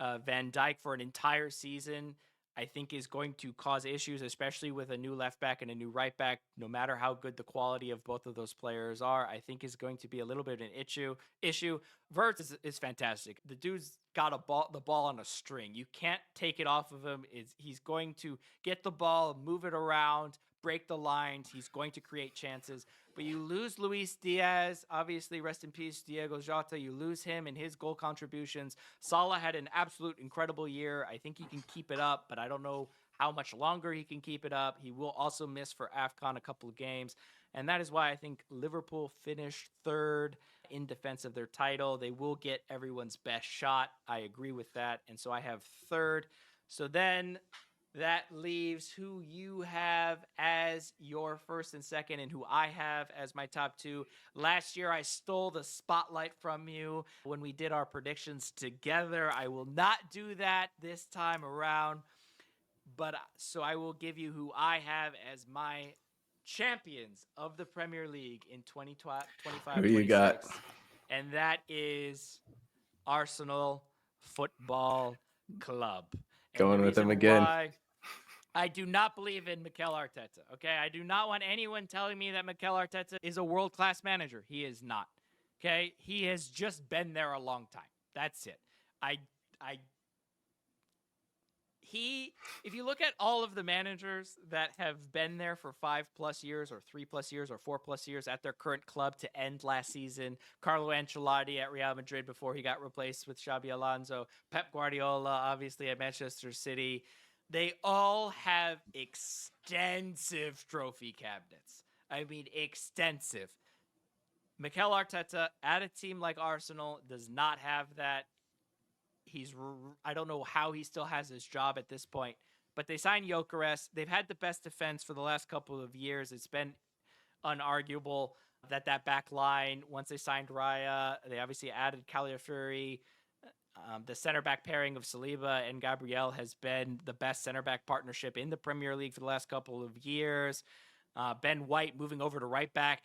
Van Dijk for an entire season, I think is going to cause issues, especially with a new left back and a new right back. No matter how good the quality of both of those players are, I think is going to be a little bit of an issue. Wirtz is fantastic. The dude's got the ball on a string. You can't take it off of him. He's going to get the ball, move it around, break the lines. He's going to create chances. But you lose Luis Diaz, obviously, rest in peace, Diego Jota. You lose him and his goal contributions. Salah had an absolute incredible year. I think he can keep it up, but I don't know how much longer he can keep it up. He will also miss for AFCON a couple of games. And that is why I think Liverpool finished third in defense of their title. They will get everyone's best shot. I agree with that. And so I have third. So then that leaves who you have as your first and second and who I have as my top two. Last year, I stole the spotlight from you when we did our predictions together. I will not do that this time around. But so I will give you who I have as my champions of the Premier League in 2025-26. Who you got? And that is Arsenal Football Club. And Going with him again. Why I do not believe in Mikel Arteta, okay? I do not want anyone telling me that Mikel Arteta is a world-class manager. He is not, okay? He has just been there a long time. That's it. If you look at all of the managers that have been there for 5+ years or 3+ years or 4+ years at their current club to end last season, Carlo Ancelotti at Real Madrid before he got replaced with Xabi Alonso, Pep Guardiola, obviously at Manchester City, they all have extensive trophy cabinets. I mean, extensive. Mikel Arteta at a team like Arsenal does not have that. I don't know how he still has his job at this point, but they signed Gyökeres. They've had the best defense for the last couple of years. It's been unarguable that back line, once they signed Raya, they obviously added Calafiori. The center back pairing of Saliba and Gabriel has been the best center back partnership in the Premier League for the last couple of years. Ben White moving over to right back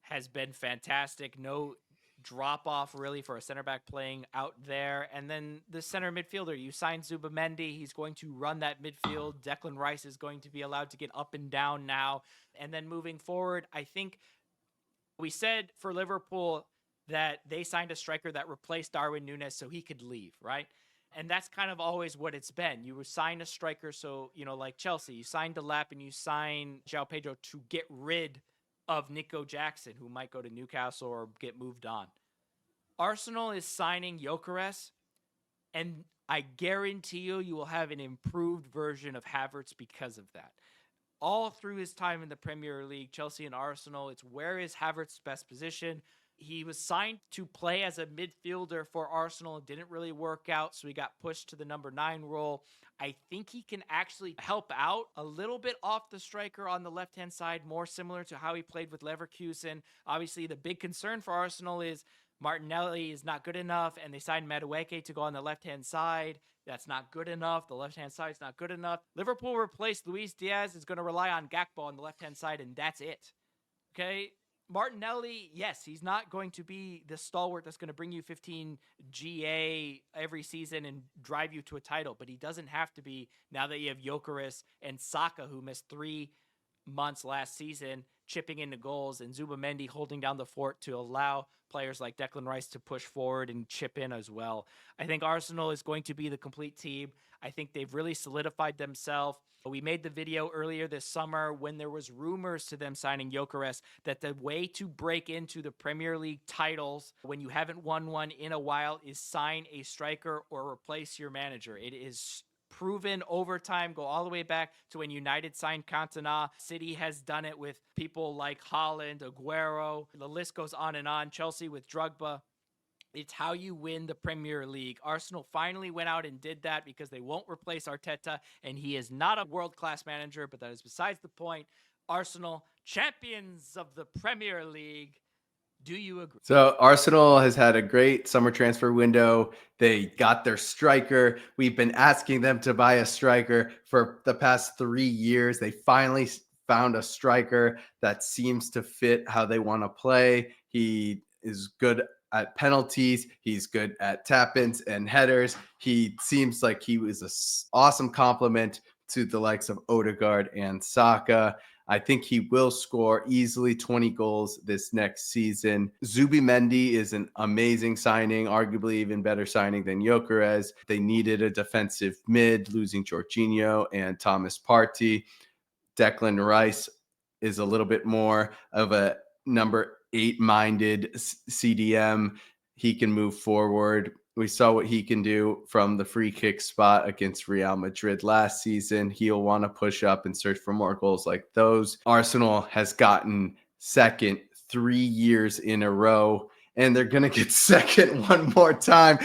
has been fantastic. No drop off really for a center back playing out there. And then the center midfielder, you signed Zubimendi. He's going to run that midfield. Declan Rice is going to be allowed to get up and down now. And then moving forward, I think we said for Liverpool that they signed a striker that replaced Darwin Núñez so he could leave, right? And that's kind of always what it's been. You sign a striker, so, like Chelsea, you signed Delap and you sign João Pedro to get rid of Nico Jackson, who might go to Newcastle or get moved on. Arsenal is signing Gyökeres, and I guarantee you will have an improved version of Havertz because of that. All through his time in the Premier League, Chelsea and Arsenal, it's where is Havertz's best position. He was signed to play as a midfielder for Arsenal. It didn't really work out, so he got pushed to the number 9 role. I think he can actually help out a little bit off the striker on the left-hand side, more similar to how he played with Leverkusen. Obviously, the big concern for Arsenal is Martinelli is not good enough, and they signed Madueke to go on the left-hand side. That's not good enough. The left-hand side is not good enough. Liverpool replaced Luis Diaz, is going to rely on Gakpo on the left-hand side, and that's it. Okay? Martinelli, yes, he's not going to be the stalwart that's going to bring you 15 GA every season and drive you to a title, but he doesn't have to be now that you have Gyökeres and Saka, who missed 3 months last season, chipping into goals, and Zubimendi holding down the fort to allow players like Declan Rice to push forward and chip in as well. I think Arsenal is going to be the complete team. I think they've really solidified themselves. We made the video earlier this summer when there was rumors to them signing Gyökeres that the way to break into the Premier League titles when you haven't won one in a while is sign a striker or replace your manager. It is proven over time. Go all the way back to when United signed Cantona. City has done it with people like Haaland, Aguero. The list goes on and on. Chelsea with Drogba. It's how you win the Premier League. Arsenal finally went out and did that because they won't replace Arteta, and he is not a world-class manager, but that is besides the point. Arsenal, champions of the Premier League. Do you agree? So Arsenal has had a great summer transfer window. They got their striker. We've been asking them to buy a striker for the past 3 years. They finally found a striker that seems to fit how they want to play. He is good at penalties. He's good at tap-ins and headers. He seems like he was an awesome complement to the likes of Odegaard and Saka. I think he will score easily 20 goals this next season. Zubimendi is an amazing signing, arguably even better signing than Gyökeres. They needed a defensive mid, losing Jorginho and Thomas Partey. Declan Rice is a little bit more of a number 8 minded CDM. He can move forward. We saw what he can do from the free kick spot against Real Madrid last season. He'll want to push up and search for more goals like those. Arsenal has gotten second 3 years in a row, and they're going to get second one more time.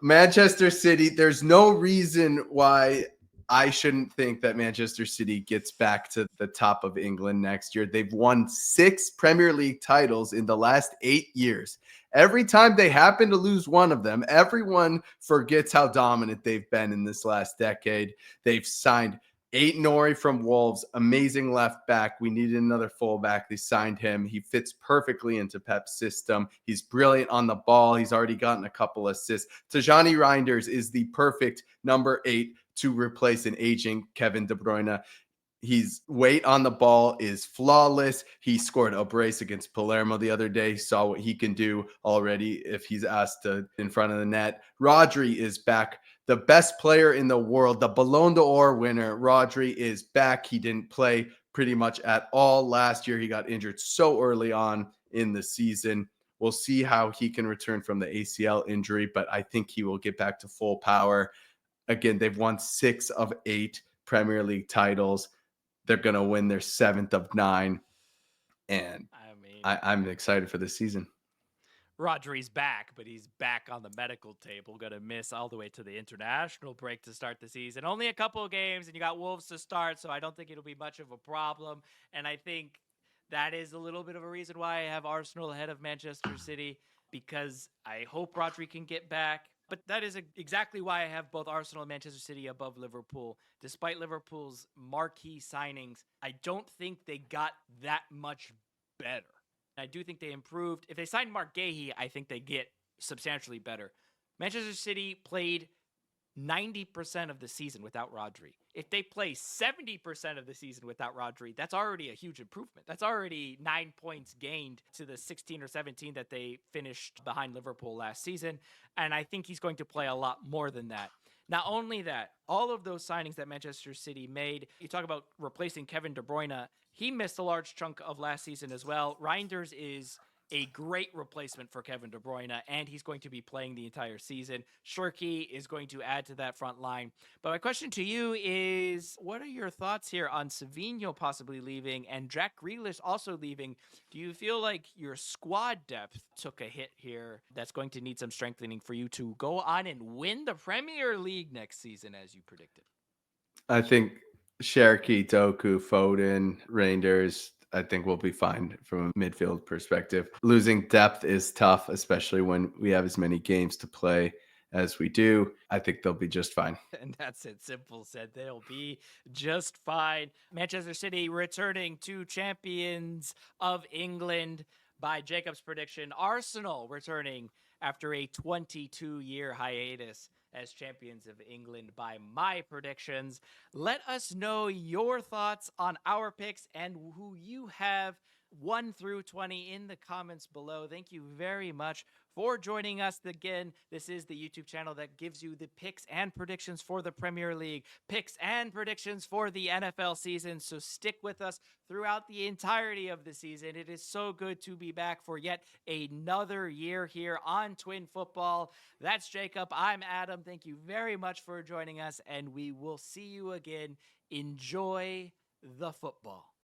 Manchester City, there's no reason why I shouldn't think that Manchester City gets back to the top of England next year. They've won 6 Premier League titles in the last 8 years. Every time they happen to lose one of them, everyone forgets how dominant they've been in this last decade. They've signed Nori from Wolves, amazing left back. We needed another fullback. They signed him. He fits perfectly into Pep's system. He's brilliant on the ball. He's already gotten a couple assists. Tajani Reinders is the perfect number 8 to replace an aging Kevin De Bruyne. His weight on the ball is flawless. He scored a brace against Palermo the other day. Saw what he can do already if he's asked to in front of the net. Rodri is back. The best player in the world, the Ballon d'Or winner, Rodri is back. He didn't play pretty much at all last year. He got injured so early on in the season. We'll see how he can return from the ACL injury, but I think he will get back to full power. Again, they've won 6 of 8 Premier League titles. They're going to win their 7th of 9. And I mean, I'm excited for this season. Rodri's back, but he's back on the medical table. Going to miss all the way to the international break to start the season. Only a couple of games, and you got Wolves to start, so I don't think it'll be much of a problem. And I think that is a little bit of a reason why I have Arsenal ahead of Manchester City, because I hope Rodri can get back. But that is exactly why I have both Arsenal and Manchester City above Liverpool. Despite Liverpool's marquee signings, I don't think they got that much better. I do think they improved. If they signed Mark Gahey, I think they get substantially better. Manchester City played 90% of the season without Rodri. If they play 70% of the season without Rodri, that's already a huge improvement. That's already 9 points gained to the 16 or 17 that they finished behind Liverpool last season. And I think he's going to play a lot more than that. Not only that, all of those signings that Manchester City made, you talk about replacing Kevin De Bruyne, he missed a large chunk of last season as well. Reinders is a great replacement for Kevin De Bruyne, and he's going to be playing the entire season. Shirky is going to add to that front line. But my question to you is, what are your thoughts here on Savinho possibly leaving and Jack Grealish also leaving? Do you feel like your squad depth took a hit here that's going to need some strengthening for you to go on and win the Premier League next season as you predicted? I think Cherki, Doku, Foden, Reinders, I think we'll be fine from a midfield perspective. Losing depth is tough, especially when we have as many games to play as we do. I think they'll be just fine. And that's it. Simple said. They'll be just fine. Manchester City returning to champions of England by Jacob's prediction. Arsenal returning after a 22-year hiatus as champions of England by my predictions. Let us know your thoughts on our picks and who you have 1 through 20 in the comments below. Thank you very much for joining us again. This is the YouTube channel that gives you the picks and predictions for the Premier League, picks and predictions for the NFL season. So stick with us throughout the entirety of the season. It is so good to be back for yet another year here on Twin Football. That's Jacob. I'm Adam. Thank you very much for joining us, and we will see you again. Enjoy the football.